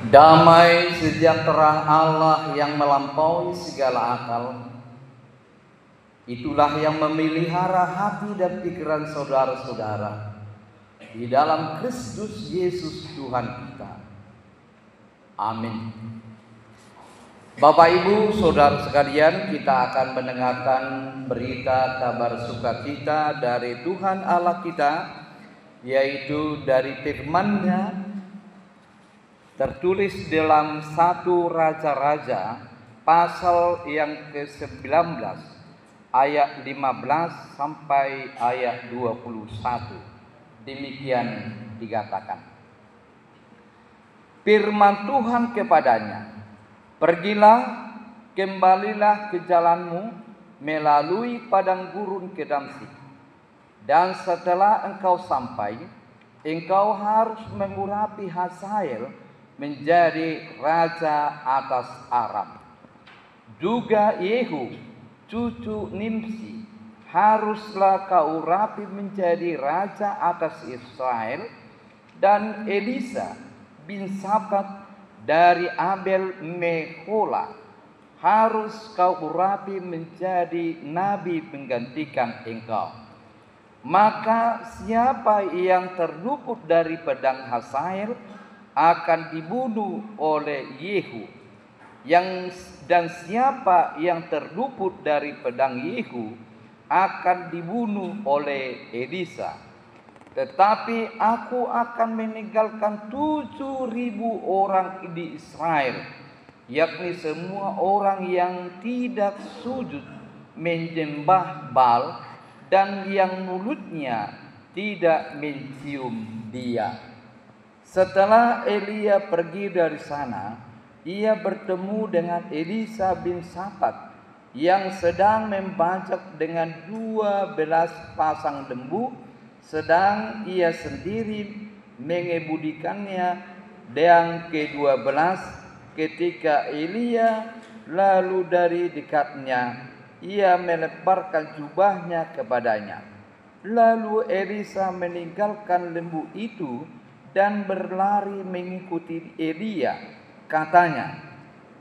Damai sejahtera Allah yang melampaui segala akal, itulah yang memelihara hati dan pikiran saudara-saudara di dalam Kristus Yesus Tuhan kita. Amin. Bapak Ibu Saudara sekalian, kita akan mendengarkan berita kabar sukacita dari Tuhan Allah kita, yaitu dari firman-Nya tertulis dalam 1 Raja-Raja pasal yang ke-19 ayat 15 sampai ayat 21. Demikian dikatakan. Firman Tuhan kepadanya, "Pergilah, kembalilah ke jalanmu melalui padang gurun ke Damsyik. Dan setelah engkau sampai, engkau harus mengurapi Hazael menjadi raja atas Aram. Juga Yehu, cucu Nimsi, haruslah kau urapi menjadi raja atas Israel, dan Elisa bin Safat dari Abel Mehola harus kau urapi menjadi nabi menggantikan engkau. Maka siapa yang terluput dari pedang Hazael akan dibunuh oleh Yehu, dan siapa yang terluput dari pedang Yehu akan dibunuh oleh Elisa. Tetapi aku akan meninggalkan 7.000 orang di Israel, yakni semua orang yang tidak sujud menyembah Baal dan yang mulutnya tidak mencium dia." Setelah Elia pergi dari sana, ia bertemu dengan Elisa bin Safat yang sedang membajak dengan 12 pasang lembu, sedang ia sendiri mengebudikannya. Dan ke-12, ketika Elia lalu dari dekatnya, ia meleparkan jubahnya kepadanya. Lalu Elisa meninggalkan lembu itu dan berlari mengikuti Elia. Katanya,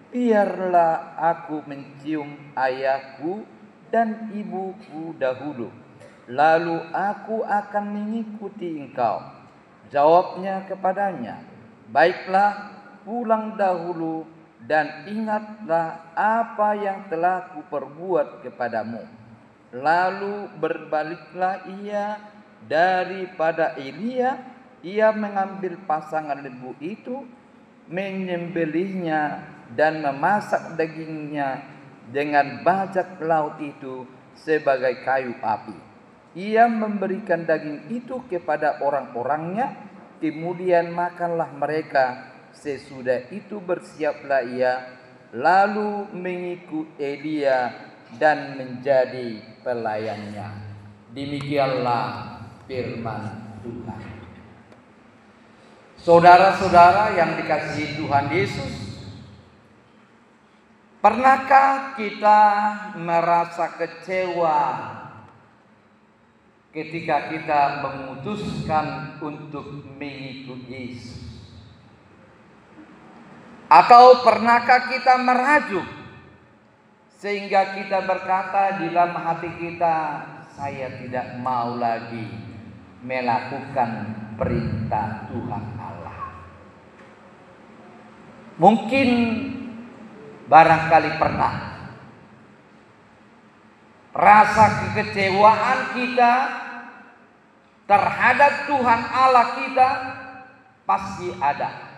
"Biarlah aku mencium ayahku dan ibuku dahulu, lalu aku akan mengikuti engkau." Jawabnya kepadanya, "Baiklah, pulang dahulu dan ingatlah apa yang telah kuperbuat kepadamu." Lalu berbaliklah ia daripada Elia. Ia mengambil pasangan lembu itu, menyembelihnya dan memasak dagingnya dengan bajak laut itu sebagai kayu api. Ia memberikan daging itu kepada orang-orangnya, kemudian makanlah mereka. Sesudah itu bersiaplah ia, lalu mengikut Elia dan menjadi pelayannya. Demikianlah firman Tuhan. Saudara-saudara yang dikasihi Tuhan Yesus, pernahkah kita merasa kecewa ketika kita memutuskan untuk mengikut Yesus? Atau pernahkah kita merajuk sehingga kita berkata di dalam hati kita, "Saya tidak mau lagi melakukan perintah Tuhan Allah"? Mungkin barangkali pernah. Rasa kekecewaan kita terhadap Tuhan Allah kita pasti ada.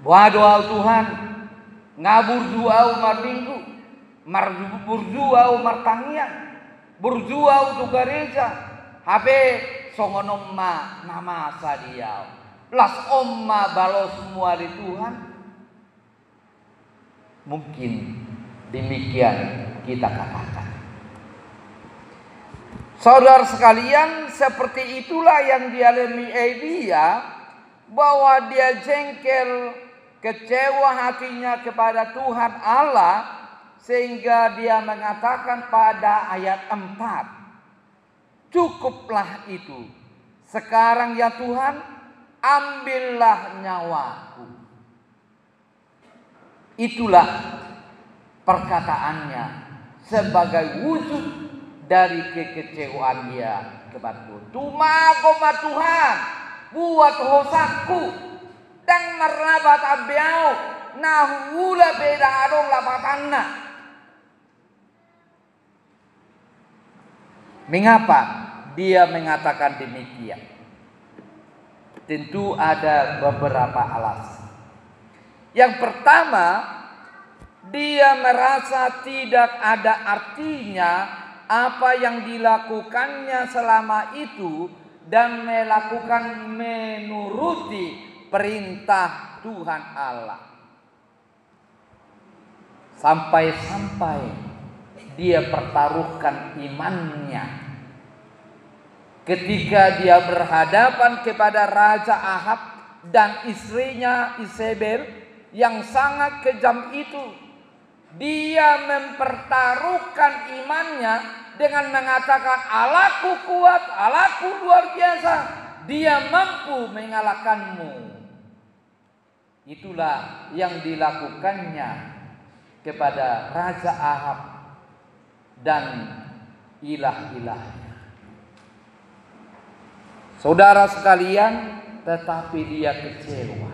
Doa Tuhan, ngaburjuau mardinggu, burjuau martangian, burjuau tu gereja, habe songonomma nama sadiau. Las omma balos semua di Tuhan. Mungkin demikian kita katakan. Saudara sekalian, seperti itulah yang dialami Elia, bahwa dia jengkel, kecewa hatinya kepada Tuhan Allah, sehingga dia mengatakan pada ayat 4, "Cukuplah itu. Sekarang ya Tuhan, ambillah nyawaku. Itulah perkataannya sebagai wujud dari kekecewaan dia kepada Tuhan. Tumagoma Tuhan buat hosaku dan merabat abiau nahula beda adong lapatanna. Mengapa dia mengatakan demikian? Tentu ada beberapa alasan. Yang pertama, dia merasa tidak ada artinya apa yang dilakukannya selama itu dan melakukan menuruti perintah Tuhan Allah. Sampai-sampai dia pertaruhkan imannya ketika dia berhadapan kepada Raja Ahab dan istrinya Isabel yang sangat kejam itu. Dia mempertaruhkan imannya dengan mengatakan Allahku kuat, Allahku luar biasa, dia mampu mengalahkanmu. Itulah yang dilakukannya kepada Raja Ahab dan ilah-ilahnya. Saudara sekalian, tetapi dia kecewa.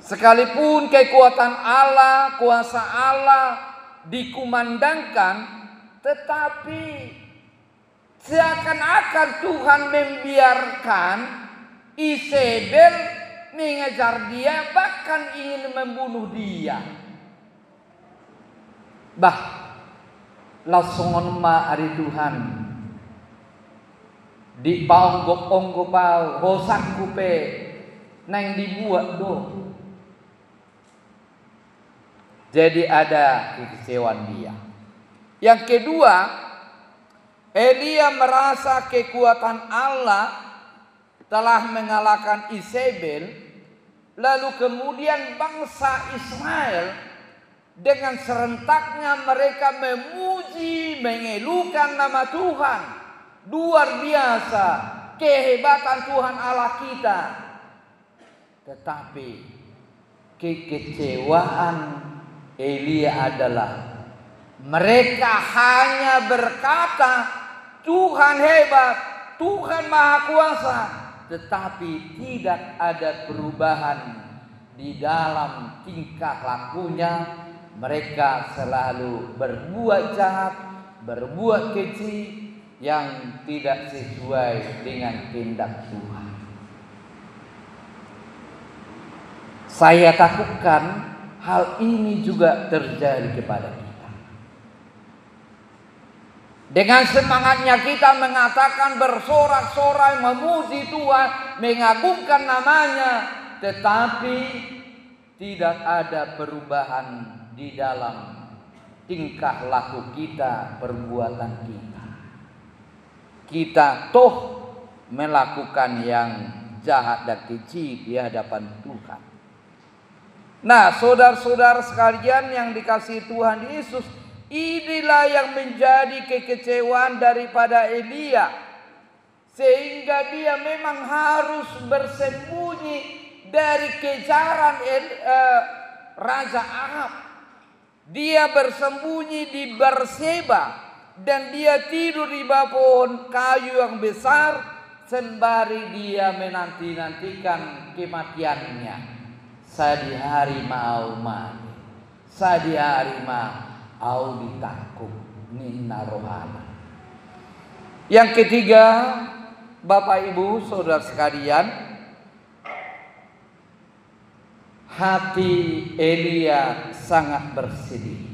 Sekalipun kekuatan Allah, kuasa Allah dikumandangkan, tetapi seakan-akan Tuhan membiarkan Isabel mengejar dia, bahkan ingin membunuh dia. Langsung ma ari Tuhan di paonggok-onggok pau hosak kupe nang dibuat do. Jadi ada kekecewaan dia. Yang kedua, Elia merasa kekuatan Allah telah mengalahkan Isabel, lalu kemudian bangsa Israel dengan serentaknya mereka memuji, mengeluhkan nama Tuhan. Luar biasa kehebatan Tuhan Allah kita. Tetapi kekecewaan Elia adalah mereka hanya berkata Tuhan hebat, Tuhan maha kuasa, tetapi tidak ada perubahan di dalam tingkah lakunya. Mereka selalu berbuat jahat, berbuat keji yang tidak sesuai dengan kehendak Tuhan. Saya takutkan hal ini juga terjadi kepada kita. Dengan semangatnya kita mengatakan, bersorak-sorai, memuji Tuhan, mengagungkan namanya, tetapi tidak ada perubahan di dalam tingkah laku kita, perbuatan kita. Kita toh melakukan yang jahat dan keji di hadapan Tuhan. Nah, saudara-saudara sekalian yang dikasihi Tuhan Yesus, inilah yang menjadi kekecewaan daripada Elia, sehingga dia memang harus bersembunyi dari kejaran Raja Ahab. Dia bersembunyi di Berseba dan dia tidur di bawah pohon kayu yang besar sembari dia menanti-nantikan kematiannya. Sadi hari mau mati, sadi hari mau ditakut ninna rohana. Yang ketiga, Bapak Ibu Saudara sekalian, hati Elia sangat bersedih.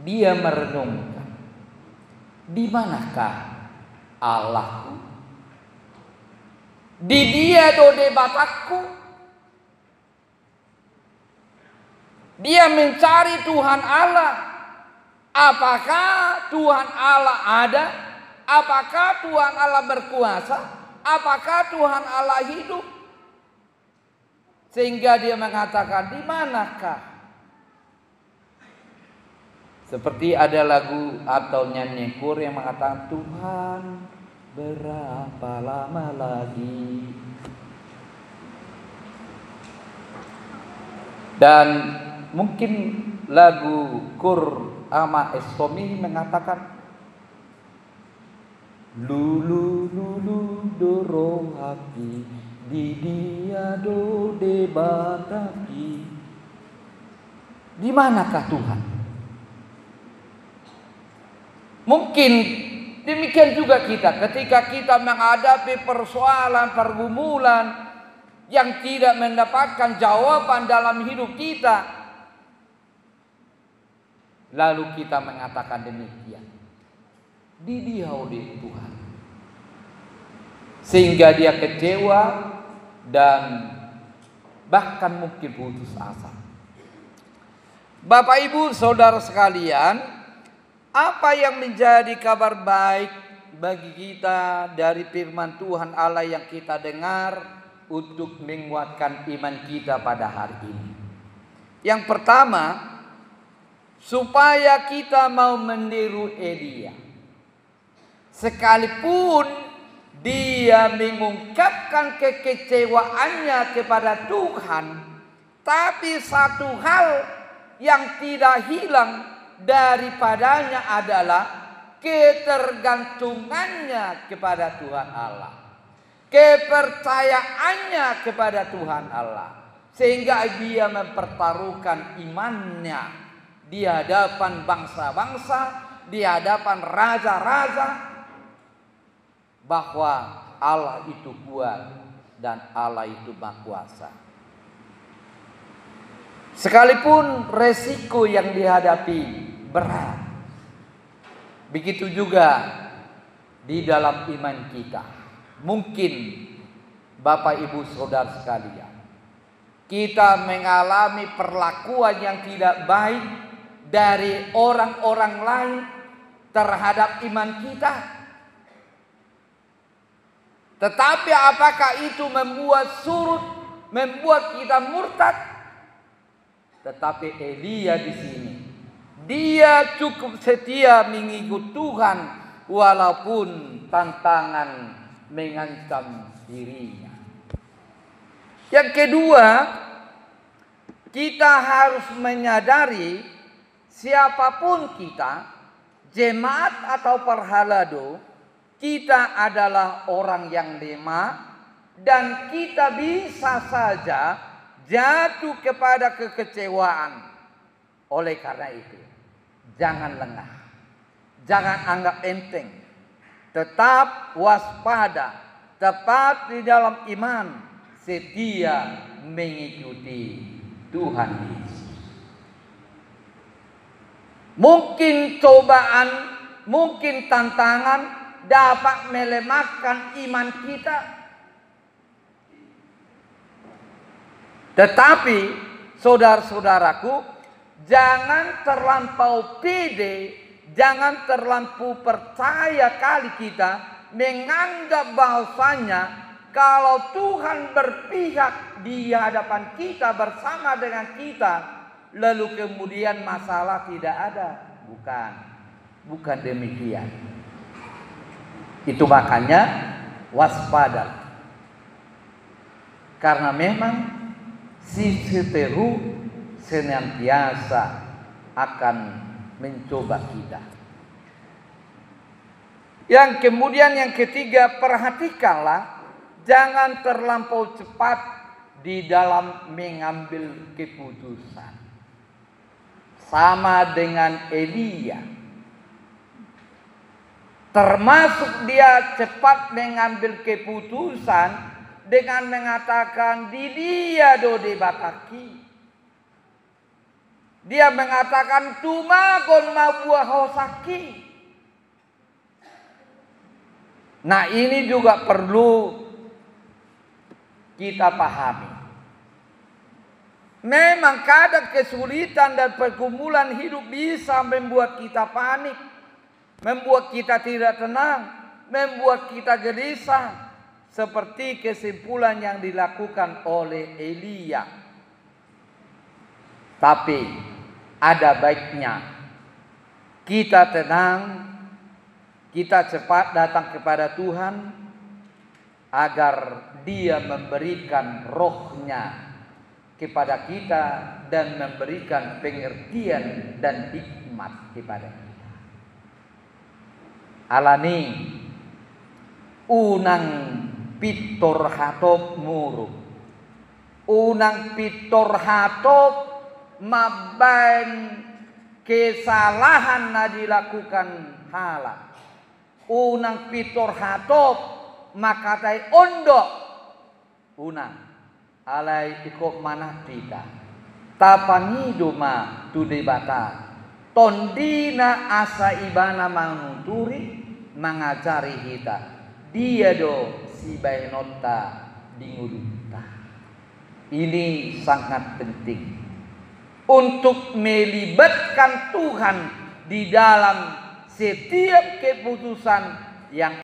Dia merenungkan, di manakah Allahku? Di dia dode batakku. Dia mencari Tuhan Allah. Apakah Tuhan Allah ada? Apakah Tuhan Allah berkuasa? Apakah Tuhan Allah hidup? Sehingga dia mengatakan, di manakah? Seperti ada lagu atau nyanyi kur yang mengatakan, Tuhan, berapa lama lagi? Dan mungkin lagu Kur Ama Estomi mengatakan, lulu lulu doro hati di dia do debataki. Di manakah Tuhan? Mungkin demikian juga kita ketika kita menghadapi persoalan, pergumulan yang tidak mendapatkan jawaban dalam hidup kita, lalu kita mengatakan demikian, di dia oleh Tuhan, sehingga dia kecewa dan bahkan mungkin putus asa. Bapak Ibu Saudara sekalian, apa yang menjadi kabar baik bagi kita dari firman Tuhan Allah yang kita dengar untuk menguatkan iman kita pada hari ini? Yang pertama, supaya kita mau meniru Elia. Sekalipun dia mengungkapkan kekecewaannya kepada Tuhan, tapi satu hal yang tidak hilang daripadanya adalah ketergantungannya kepada Tuhan Allah, kepercayaannya kepada Tuhan Allah, sehingga dia mempertaruhkan imannya di hadapan bangsa-bangsa, di hadapan raja-raja, bahwa Allah itu kuat dan Allah itu Maha Kuasa. Sekalipun resiko yang dihadapi berat, begitu juga di dalam iman kita. Mungkin Bapak Ibu Saudara sekalian, kita mengalami perlakuan yang tidak baik dari orang-orang lain terhadap iman kita. Tetapi apakah itu membuat surut, membuat kita murtad? Tetapi Elia di sini, dia cukup setia mengikut Tuhan walaupun tantangan mengancam dirinya. Yang kedua, kita harus menyadari siapapun kita, jemaat atau perhalado, kita adalah orang yang lemah dan kita bisa saja jatuh kepada kekecewaan. Oleh karena itu, jangan lengah, jangan anggap enteng, tetap waspada, tepat di dalam iman, setia mengikuti Tuhan Yesus. Mungkin cobaan, mungkin tantangan dapat melemahkan iman kita, tetapi saudara-saudaraku, jangan terlampau pede, jangan terlampau percaya kali kita menganggap bahwasanya kalau Tuhan berpihak di hadapan kita, bersama dengan kita, lalu kemudian masalah tidak ada. Bukan demikian. Itu makanya waspada, karena memang si seteru senantiasa akan mencoba kita. Yang kemudian yang ketiga, perhatikanlah, jangan terlampau cepat di dalam mengambil keputusan. Sama dengan Elia, termasuk dia cepat mengambil keputusan dengan mengatakan di dia do debataki. Dia mengatakan tumagon mabuah hosaki. Nah, ini juga perlu kita pahami. Memang kadang kesulitan dan pergumulan hidup bisa membuat kita panik, membuat kita tidak tenang, membuat kita gelisah, seperti kesimpulan yang dilakukan oleh Elia. Tapi ada baiknya kita tenang, kita cepat datang kepada Tuhan agar Dia memberikan rohnya kepada kita dan memberikan pengertian dan hikmat kepada kita. Alani unang pitor hatop muruk, unang pitor hatop mabain kesalahan na dilakukan halak, unang pitor hatop makatai ondok unang alai ikut manah kita tapangido ma tudebata tondina asa ibana manguturi mengajari kita dia do si bainota dingudutta. Ini sangat penting untuk melibatkan Tuhan di dalam setiap keputusan yang